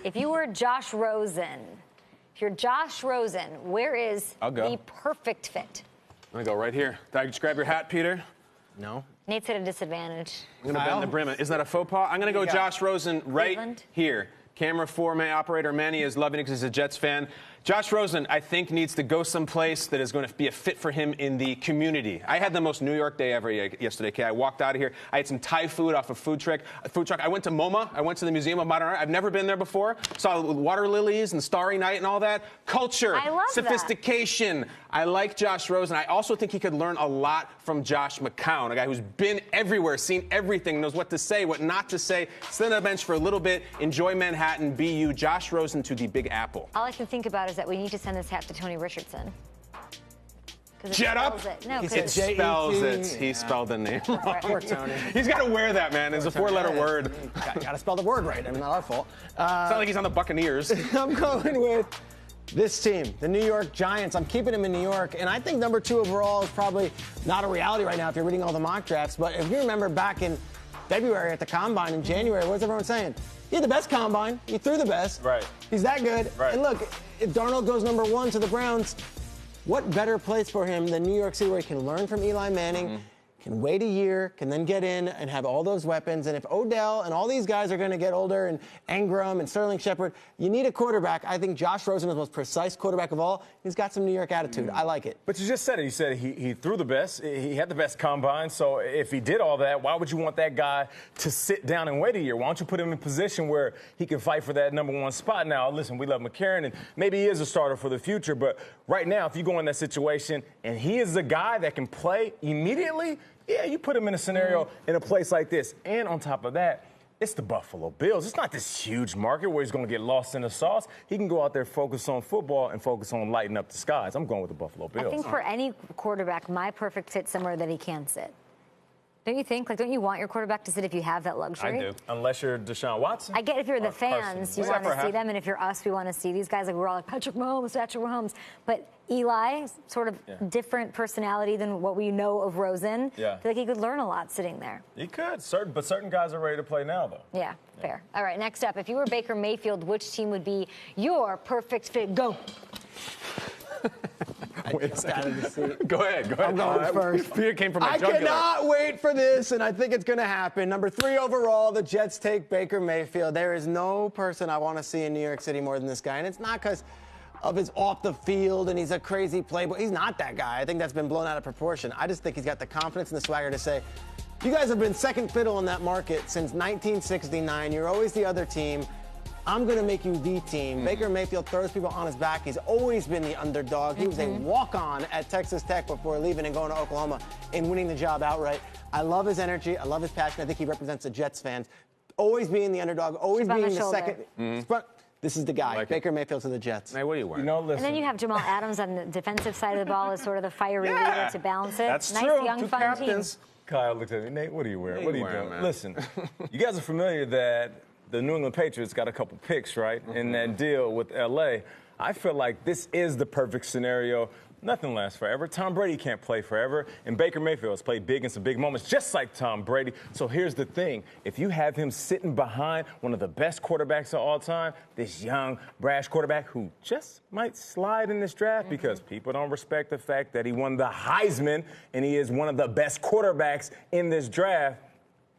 If you were Josh Rosen, if you're Josh Rosen, where is the perfect fit? I'm going to go right here. Did I just grab your hat, Peter? No. Nate's at a disadvantage. I'm going to bend the brim. Isn't that a faux pas? I'm going to go Josh Rosen right here. Camera 4, operator Manny is loving it because he's a Jets fan. Josh Rosen, I think, needs to go someplace that is going to be a fit for him in the community. I had the most New York day ever yesterday, Kay. I walked out of here. I had some Thai food off a food truck. I went to MoMA. I went to the Museum of Modern Art. I've never been there before. Saw water lilies and Starry Night and all that. Culture, sophistication. I like Josh Rosen. I also think he could learn a lot from Josh McCown, a guy who's been everywhere, seen everything, knows what to say, what not to say. Sit on the bench for a little bit. Enjoy Manhattan. Be you. Josh Rosen to the Big Apple. All I can think about is that we need to send this hat to Tony Richardson. Jet up? No, it spells it. He spelled the name wrong. Poor Tony. He's got to wear that, man. It's a four-letter word. Got to spell the word right. I mean, not our fault. It's not like he's on the Buccaneers. I'm going with this team, the New York Giants. I'm keeping him in New York, and I think number 2 overall is probably not a reality right now if you're reading all the mock drafts. But if you remember back in February at the Combine in January, what's everyone saying? He had the best Combine. He threw the best. Right. He's that good. Right. And look, if Darnold goes number 1 to the Browns, what better place for him than New York City where he can learn from Eli Manning, can wait a year, can then get in and have all those weapons. And if Odell and all these guys are going to get older, and Ingram and Sterling Shepard, you need a quarterback. I think Josh Rosen is the most precise quarterback of all. He's got some New York attitude. I like it. But you just said it. You said he threw the best. He had the best combine. So if he did all that, why would you want that guy to sit down and wait a year? Why don't you put him in a position where he can fight for that number 1 spot? Now, listen, we love McCarron, and maybe he is a starter for the future. But right now, if you go in that situation and he is a guy that can play immediately, yeah, you put him in a scenario in a place like this. And on top of that, it's the Buffalo Bills. It's not this huge market where he's going to get lost in the sauce. He can go out there, focus on football, and focus on lighting up the skies. I'm going with the Buffalo Bills. I think for any quarterback, my perfect fit somewhere that he can sit. Don't you think? Like, don't you want your quarterback to sit if you have that luxury? I do. Unless you're Deshaun Watson. I get if you're the fans, you want to see them, and if you're us, we want to see these guys. Like, we're all like, Patrick Mahomes. But Eli, sort of different personality than what we know of Rosen. Yeah. I feel like he could learn a lot sitting there. He could, but certain guys are ready to play now, though. Yeah, fair. All right, next up, if you were Baker Mayfield, which team would be your perfect fit? Go. Wait a second. Go ahead. I'm going first. Peter came from my jugular. I cannot wait for this, and I think it's going to happen. Number 3 overall, the Jets take Baker Mayfield. There is no person I want to see in New York City more than this guy, and it's not because of his off the field and he's a crazy playboy. He's not that guy. I think that's been blown out of proportion. I just think he's got the confidence and the swagger to say, you guys have been second fiddle in that market since 1969. You're always the other team. I'm going to make you the team. Baker Mayfield throws people on his back. He's always been the underdog. He was a walk-on at Texas Tech before leaving and going to Oklahoma and winning the job outright. I love his energy. I love his passion. I think he represents the Jets fans. Always being the underdog, always being the second. This is the guy, Baker Mayfield to the Jets. Hey, what are you wearing? And then you have Jamal Adams on the defensive side of the ball as sort of the fiery leader to balance it. That's nice, true. young, fun team. Kyle looked at me. Nate, what are you wearing? What are you doing? Man? Listen, you guys are familiar that the New England Patriots got a couple picks, right, in that deal with L.A. I feel like this is the perfect scenario. Nothing lasts forever. Tom Brady can't play forever, and Baker Mayfield has played big in some big moments, just like Tom Brady. So here's the thing. If you have him sitting behind one of the best quarterbacks of all time, this young, brash quarterback who just might slide in this draft because people don't respect the fact that he won the Heisman and he is one of the best quarterbacks in this draft,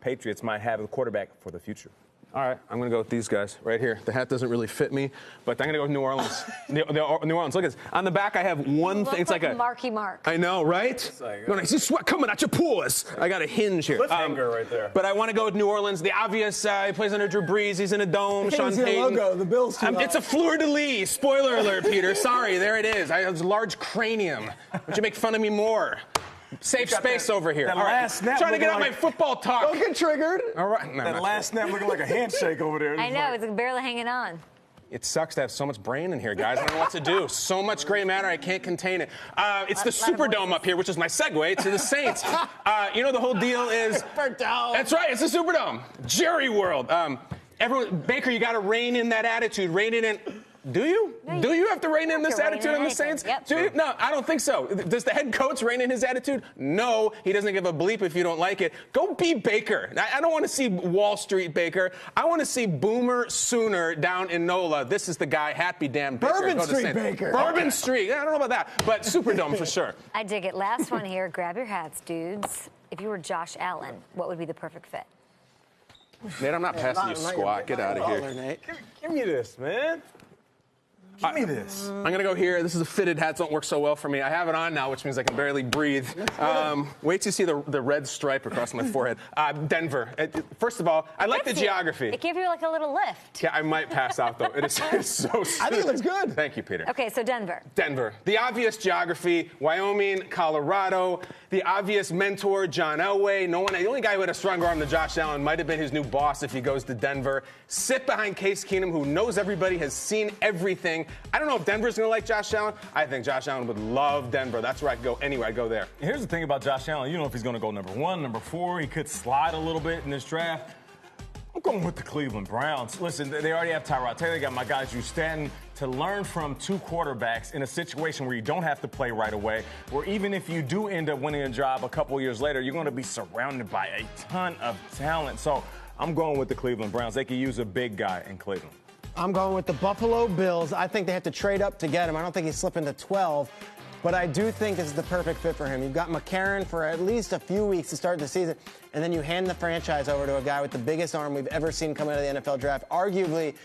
Patriots might have a quarterback for the future. All right, I'm going to go with these guys right here. The hat doesn't really fit me, but I'm going to go with New Orleans. New Orleans. Look at this. On the back, I have one thing. It's like a Marky Mark. I know, right? When I see sweat coming out your pores, I got a hinge here. Cliffhanger right there. But I want to go with New Orleans. The obvious, he plays under Drew Brees. He's in a dome. Sean Payton. Payton. Logo, the Bills. It's a fleur-de-lis. Spoiler alert, Peter. Sorry, there it is. I have a large cranium. Would you make fun of me more? Safe space over here. That all right. last snap Trying to get out like, my football talk. Don't get triggered. All right. No, that last snap looking like a handshake over there. I know. It's barely hanging on. It sucks to have so much brain in here, guys. I don't know what to do. So much gray matter, I can't contain it. It's the Superdome up here, which is my segue to the Saints. You know, the whole deal is... That's right, it's the Superdome. Jerry World. Everyone, Baker, you got to rein in that attitude. Rein it in. Do you? Do you have to rein in this attitude on the Saints? Yep. Do you? No, I don't think so. Does the head coach rein in his attitude? No, he doesn't give a bleep if you don't like it. Go be Baker. I don't want to see Wall Street Baker. I want to see Boomer Sooner down in NOLA. This is the guy. Happy damn Baker. Bourbon Street Baker. Bourbon Street. I don't know about that, but Superdome for sure. I dig it. Last one here. Grab your hats, dudes. If you were Josh Allen, what would be the perfect fit? Nate, I'm not passing you squat. Get out of here. Give me this, man. Give me this. I'm going to go here. This is a fitted hat. Don't work so well for me. I have it on now, which means I can barely breathe. Wait till you see the red stripe across my forehead. Denver. First of all, I like the geography. It gave you like a little lift. Yeah, I might pass out, though. It is so stupid. I think it looks good. Thank you, Peter. Okay, so Denver. Denver. The obvious geography, Wyoming, Colorado. The obvious mentor, John Elway. The only guy who had a stronger arm than Josh Allen might have been his new boss if he goes to Denver. Sit behind Case Keenum, who knows everybody, has seen everything. I don't know if Denver's going to like Josh Allen. I think Josh Allen would love Denver. That's where I'd go anywhere. I'd go there. Here's the thing about Josh Allen. You don't know if he's going to go number 1, number 4. He could slide a little bit in this draft. I'm going with the Cleveland Browns. Listen, they already have Tyrod Taylor. They got my guy Drew Stanton. To learn from 2 quarterbacks in a situation where you don't have to play right away, where even if you do end up winning a job a couple years later, you're going to be surrounded by a ton of talent. So I'm going with the Cleveland Browns. They could use a big guy in Cleveland. I'm going with the Buffalo Bills. I think they have to trade up to get him. I don't think he's slipping to 12, but I do think this is the perfect fit for him. You've got McCarron for at least a few weeks to start the season, and then you hand the franchise over to a guy with the biggest arm we've ever seen come out of the NFL draft. Arguably,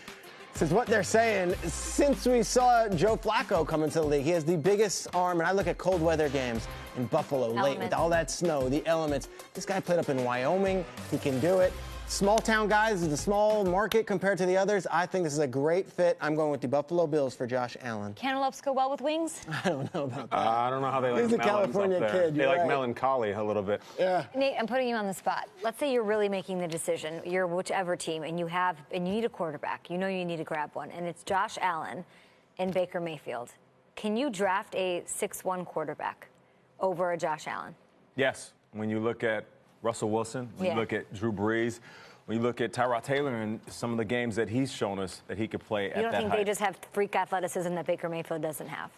since what they're saying, since we saw Joe Flacco come into the league, he has the biggest arm. And I look at cold weather games in Buffalo late with all that snow, the elements. This guy played up in Wyoming. He can do it. Small town guys, is a small market compared to the others. I think this is a great fit. I'm going with the Buffalo Bills for Josh Allen. Cantaloupes go well with wings? I don't know about that. I don't know how they like He's a melons California up there. kid. They like right. melancholy a little bit. Yeah. Nate, I'm putting you on the spot. Let's say you're really making the decision. You're whichever team, and you need a quarterback. You know you need to grab one, and it's Josh Allen and Baker Mayfield. Can you draft a 6'1" quarterback over a Josh Allen? Yes. When you look at Russell Wilson, when you look at Drew Brees, when you look at Tyrod Taylor and some of the games that he's shown us that he could play at that height. You don't think they just have freak athleticism that Baker Mayfield doesn't have?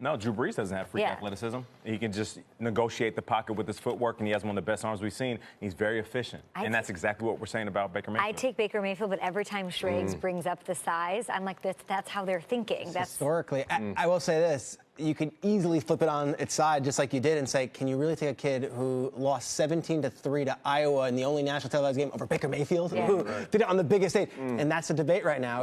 No, Drew Brees doesn't have freak athleticism. He can just negotiate the pocket with his footwork, and he has one of the best arms we've seen. He's very efficient, and that's exactly what we're saying about Baker Mayfield. I take Baker Mayfield, but every time Schrags brings up the size, I'm like, that's how they're thinking. That's historically. I will say this. You could easily flip it on its side, just like you did, and say, can you really take a kid who lost 17-3 to Iowa in the only national televised game over Baker Mayfield, who did it on the biggest stage? And that's the debate right now.